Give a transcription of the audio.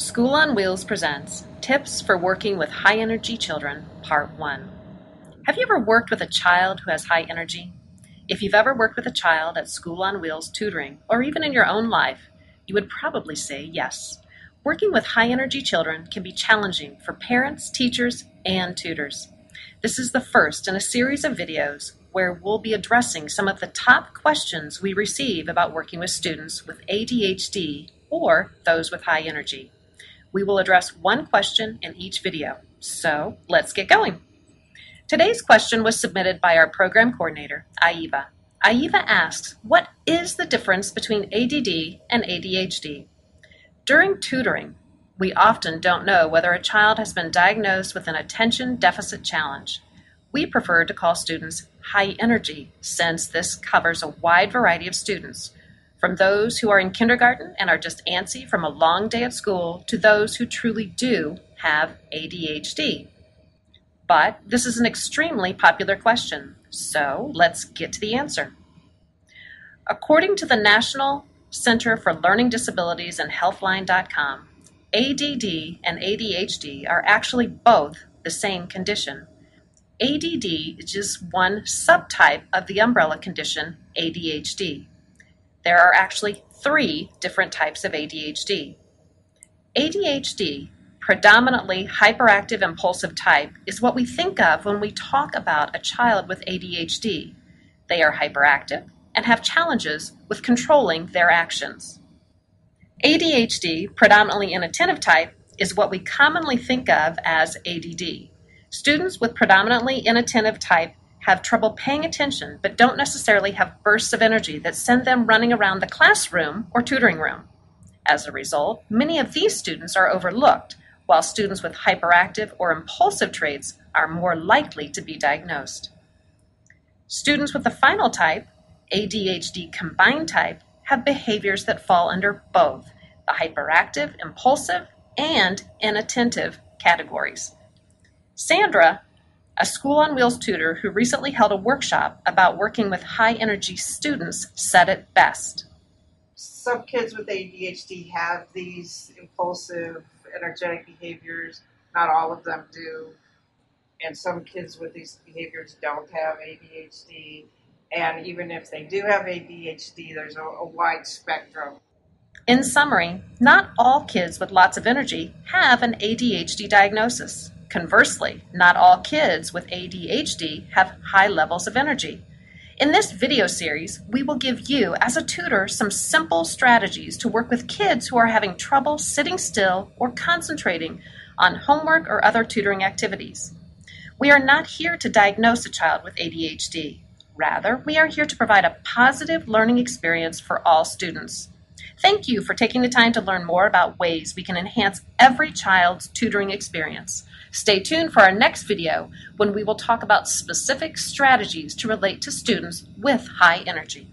School on Wheels presents Tips for Working with High Energy Children, Part 1. Have you ever worked with a child who has high energy? If you've ever worked with a child at School on Wheels tutoring, or even in your own life, you would probably say yes. Working with high energy children can be challenging for parents, teachers, and tutors. This is the first in a series of videos where we'll be addressing some of the top questions we receive about working with students with ADHD or those with high energy. We will address one question in each video, so let's get going. Today's question was submitted by our program coordinator, Aiva. Aiva asks, what is the difference between ADD and ADHD? During tutoring, we often don't know whether a child has been diagnosed with an attention deficit challenge. We prefer to call students high energy since this covers a wide variety of students, from those who are in kindergarten and are just antsy from a long day at school to those who truly do have ADHD. But this is an extremely popular question, so let's get to the answer. According to the National Center for Learning Disabilities and Healthline.com, ADD and ADHD are actually both the same condition. ADD is just one subtype of the umbrella condition ADHD. There are actually 3 different types of ADHD. ADHD, predominantly hyperactive impulsive type, is what we think of when we talk about a child with ADHD. They are hyperactive and have challenges with controlling their actions. ADHD, predominantly inattentive type, is what we commonly think of as ADD. Students with predominantly inattentive type have trouble paying attention but don't necessarily have bursts of energy that send them running around the classroom or tutoring room. As a result, many of these students are overlooked, while students with hyperactive or impulsive traits are more likely to be diagnosed. Students with the final type, ADHD combined type, have behaviors that fall under both the hyperactive, impulsive, and inattentive categories. Sandra, a School on Wheels tutor who recently held a workshop about working with high-energy students, said it best. Some kids with ADHD have these impulsive, energetic behaviors. Not all of them do. And some kids with these behaviors don't have ADHD. And even if they do have ADHD, there's a wide spectrum. In summary, not all kids with lots of energy have an ADHD diagnosis. Conversely, not all kids with ADHD have high levels of energy. In this video series, we will give you, as a tutor, some simple strategies to work with kids who are having trouble sitting still or concentrating on homework or other tutoring activities. We are not here to diagnose a child with ADHD. Rather, we are here to provide a positive learning experience for all students. Thank you for taking the time to learn more about ways we can enhance every child's tutoring experience. Stay tuned for our next video when we will talk about specific strategies to relate to students with high energy.